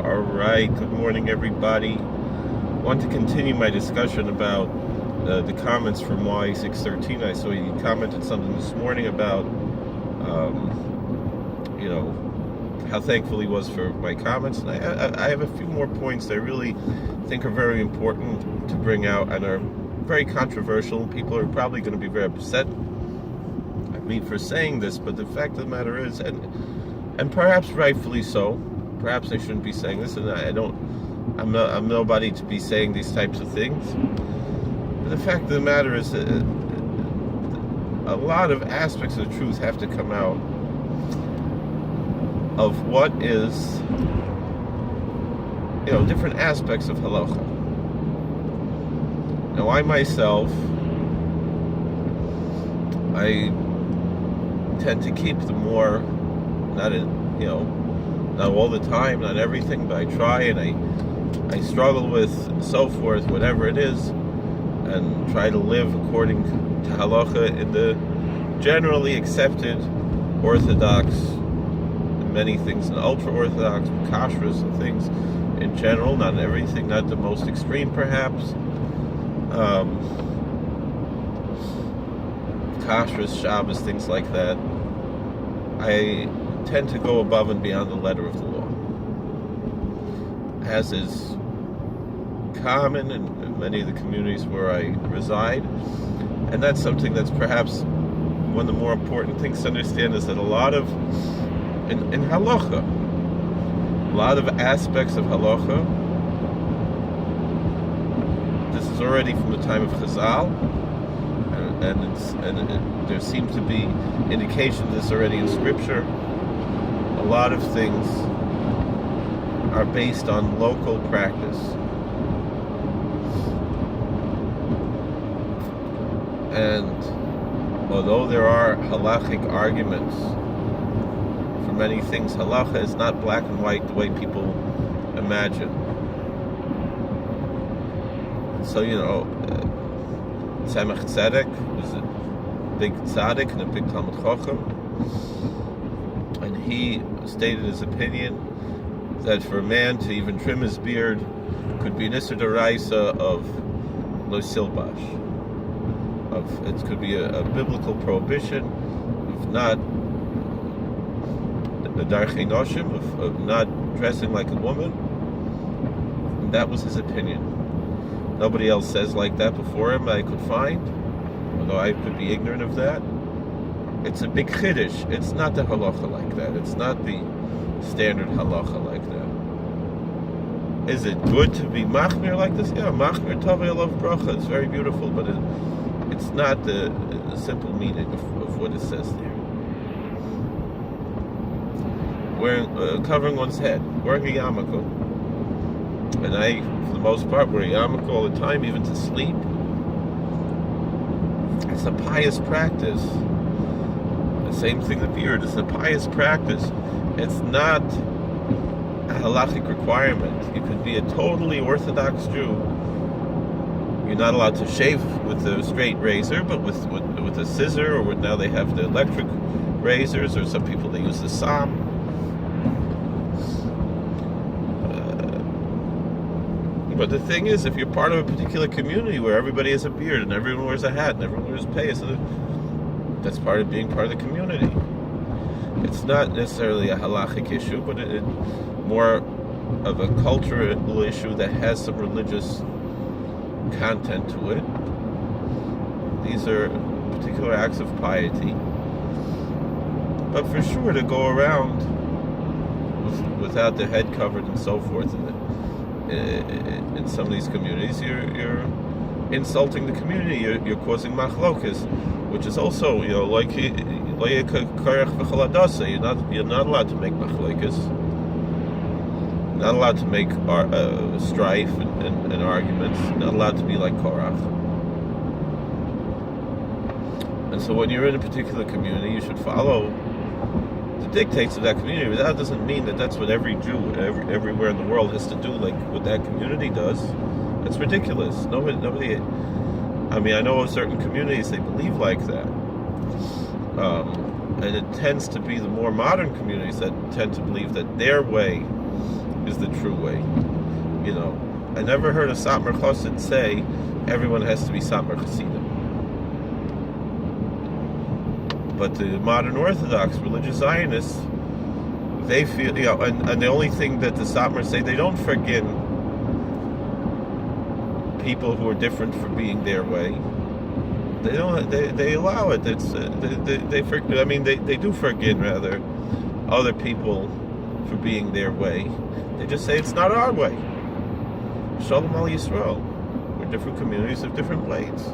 All right, good morning, everybody. I want to continue my discussion about the comments from Y613. I saw you commented something this morning about, how thankful he was for my comments. And I have a few more points that I really think are very important to bring out and are very controversial. People are probably going to be very upset at me for saying this, but the fact of the matter is, and perhaps rightfully so, perhaps I shouldn't be saying this, and I'm nobody to be saying these types of things. But the fact of the matter is that a lot of aspects of the truth have to come out of what is, different aspects of halacha. Now, I myself, I tend to keep the more, not all the time, not everything, but I try and I struggle with so forth, whatever it is, and try to live according to halacha in the generally accepted orthodox, many things, and ultra-orthodox, kashrus and things in general, not everything, not the most extreme perhaps. Kashrus, Shabbos, things like that. I tend to go above and beyond the letter of the law, as is common in many of the communities where I reside. And that's something that's perhaps one of the more important things to understand, is that a lot of, in halacha, a lot of aspects of halacha, this is already from the time of Chazal, and there seems to be indication of this already in Scripture. A lot of things are based on local practice. And although there are halachic arguments for many things, halacha is not black and white the way people imagine. So, Tzemach Tzedek was a big tzaddik and a big Talmud Chacham, and he stated his opinion that for a man to even trim his beard could be an Isser D'Oraisa of Lo Silbash. It could be a biblical prohibition of not the Darchei Noshim, of not dressing like a woman. And that was his opinion. Nobody else says like that before him I could find, although I could be ignorant of that. It's a big chiddush. It's not the halacha like that. It's not the standard halacha like that. Is it good to be machmir like this? Yeah, machmir tavei alav bracha. It's very beautiful, but it's not the simple meaning of what it says there. Wearing, covering one's head, wearing a yarmulke. And I, for the most part, wear a yarmulke all the time, even to sleep. It's a pious practice. The same thing, the beard. It's a pious practice. It's not a halachic requirement. You could be a totally Orthodox Jew. You're not allowed to shave with a straight razor, but with a scissor, or now they have the electric razors, or some people they use the Sam. But the thing is, if you're part of a particular community where everybody has a beard and everyone wears a hat and everyone wears payas, that's part of being part of the community. It's not necessarily a halachic issue, but it more of a cultural issue that has some religious content to it. These are particular acts of piety. But for sure, to go around without the head covered and so forth in some of these communities, you're insulting the community. You're causing machlokas, which is also, like you're not allowed to make machlokas. Not allowed to make strife and arguments. Not allowed to be like Korach. And so when you're in a particular community, you should follow the dictates of that community. But that doesn't mean that that's what every Jew everywhere in the world has to do, like what that community does. That's ridiculous. Nobody. I mean, I know of certain communities they believe like that. And it tends to be the more modern communities that tend to believe that their way is the true way. You know, I never heard a Satmar Chassid say everyone has to be Satmar Chassidim. But the modern Orthodox religious Zionists, they feel, and the only thing that the Satmar say, they don't forgive people who are different for being their way. They don't. They allow it. It's they do forgive rather other people for being their way. They just say it's not our way. Shalom al Yisrael. We're different communities of different ways,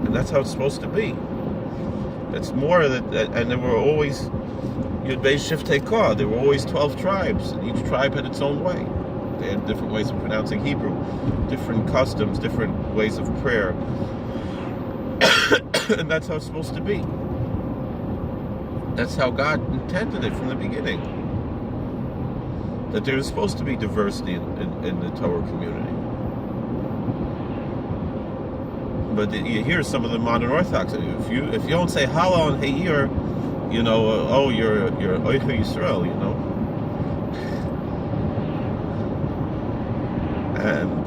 and that's how it's supposed to be. It's more that, and there were always Yud Beis Shiftei Kah. There were always 12 tribes, and each tribe had its own way. They had different ways of pronouncing Hebrew, different customs, different ways of prayer, and that's how it's supposed to be. That's how God intended it from the beginning. That there is supposed to be diversity in the Torah community. But you hear some of the modern Orthodox. If you don't say Hallel and Heir, you're Oicha Yisrael, And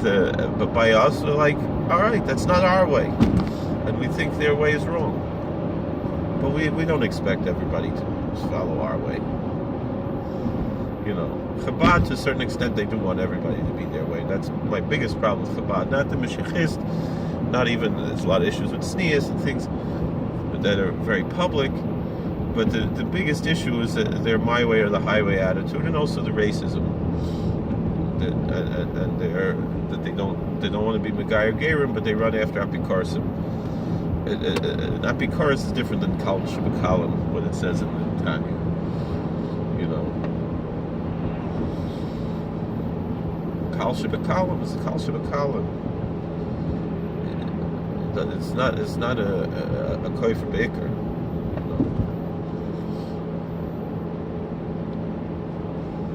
but by us, we're like, all right, that's not our way, and we think their way is wrong. But we don't expect everybody to follow our way. Chabad, to a certain extent, they do want everybody to be their way. That's my biggest problem with Chabad. Not the Mashiachist, not even, there's a lot of issues with Sneas and things that are very public, but the biggest issue is their my way or the highway attitude, and also the racism. That they don't want to be Megayer Gerim, but they run after Apikorsim. Apikoros is different than Kal Shebakalim, what it says in the Tanya. Kal Shebakalim is Kal Shebakalim. It's not a koifer baker.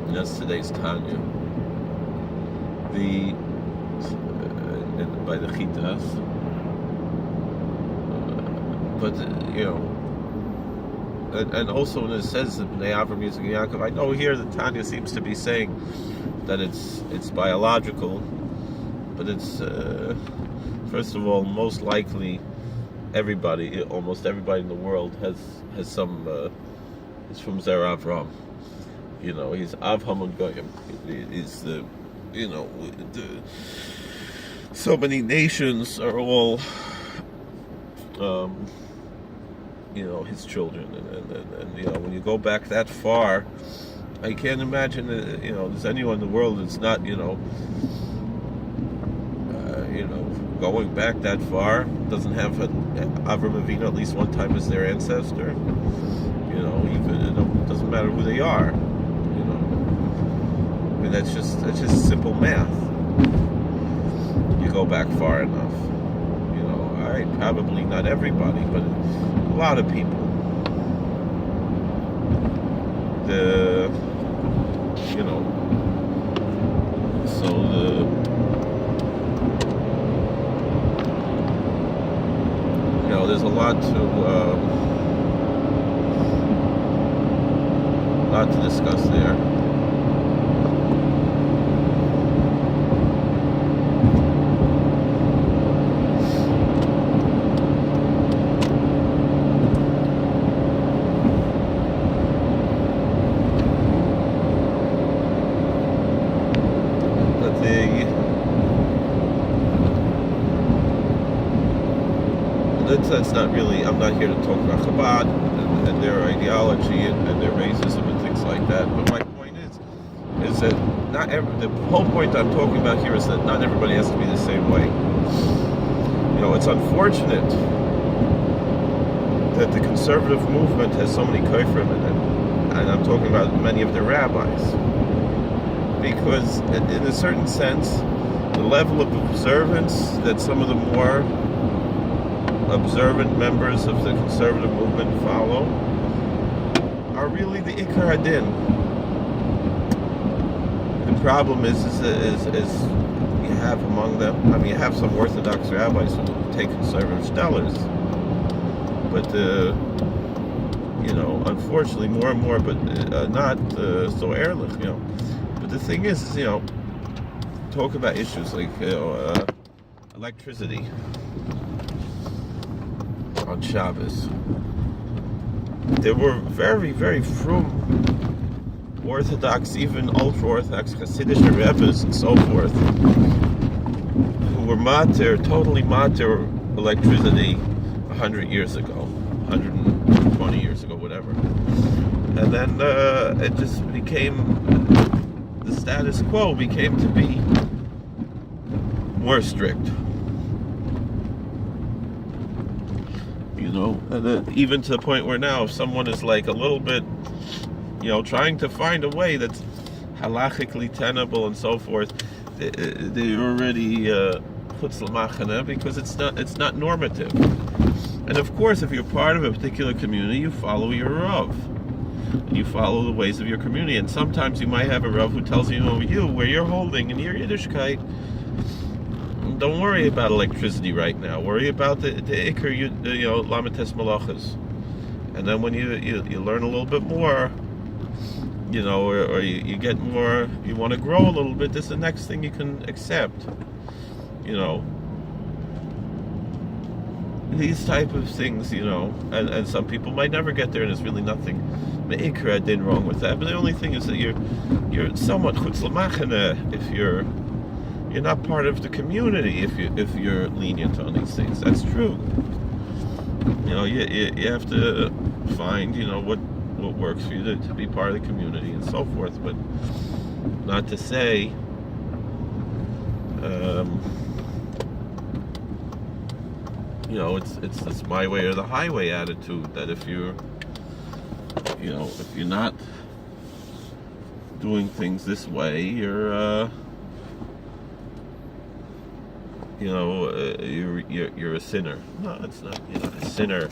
And that's today's Tanya. By the Chitas. But and also when it says that Bnei Avram Yitzchak Yaakov, I know here the Tanya seems to be saying that it's biological, but it's first of all, most likely almost everybody in the world has some is from Zer Avram. He's Avram Goyim. He's so many nations are all his children, and when you go back that far, I can't imagine that there's anyone in the world that's not going back that far, doesn't have Avram Avinu at least one time as their ancestor. Even it doesn't matter who they are. I mean, that's just simple math. You go back far enough. All right, probably not everybody, but a lot of people. There's a lot to discuss there. That's not really, I'm not here to talk about Chabad and their ideology and their racism and things like that, but my point is that the whole point I'm talking about here is that not everybody has to be the same way. It's unfortunate that the conservative movement has so many koifrim in it, and I'm talking about many of the rabbis, because in a certain sense, the level of observance that some of the more observant members of the conservative movement follow are really the Ikar Hadin. The problem is you have among them, you have some Orthodox rabbis who take conservative stellars, but unfortunately more and more, but not so ehrlich, but the thing is, talk about issues like electricity on Shabbos. There were very, very frum Orthodox, even ultra-Orthodox Hasidic Rebbes and so forth, who were totally matir electricity 100 years ago, 120 years ago, whatever. And then it just became, the status quo became to be more strict. And even to the point where now if someone is like a little bit, trying to find a way that's halachically tenable and so forth, they already chutz l'machane, because it's not normative. And of course, if you're part of a particular community, you follow your Rav. You follow the ways of your community. And sometimes you might have a Rav who tells you, where you're holding in your Yiddishkeit, don't worry about electricity right now. Worry about the Iker, Lamites Malachas. And then when you learn a little bit more, or you get more, you want to grow a little bit, this is the next thing you can accept. These type of things, and some people might never get there, and there's really nothing Me'ikra did wrong with that. But the only thing is that you're somewhat chutz l'machane if you're not part of the community, if you're lenient on these things. That's true. You have to find what works for you to be part of the community and so forth. But not to say it's my way or the highway attitude, that if you're not doing things this way, you're you're a sinner. No, it's not. You're not a sinner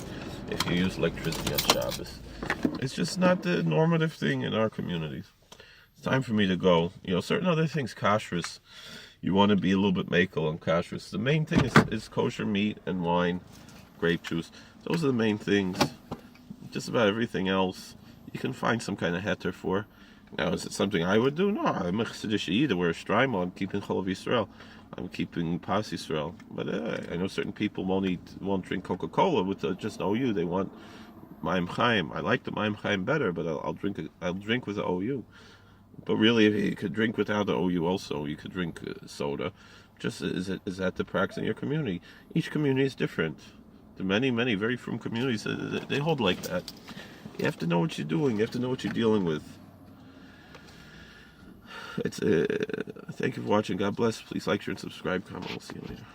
if you use electricity on Shabbos. It's just not the normative thing in our communities. It's time for me to go. Certain other things, kashrus, you want to be a little bit makel on kashrus. The main thing is kosher meat and wine, grape juice. Those are the main things. Just about everything else, you can find some kind of heter for. Now, is it something I would do? No, I'm a Chassidish Yid, we're a Shtraima, I'm keeping Chol Yisrael. I'm keeping Pas Yisrael. But I know certain people won't drink Coca-Cola with just OU. They want Maim Chaim. I like the Maim Chaim better, but I'll drink with the OU. But really, if you could drink without the OU also, you could drink soda. Just is that the practice in your community? Each community is different. The many very frum communities, they hold like that. You have to know what you're doing. You have to know what you're dealing with. Thank you for watching. God bless. Please like, share, and subscribe. Comment. We'll see you later.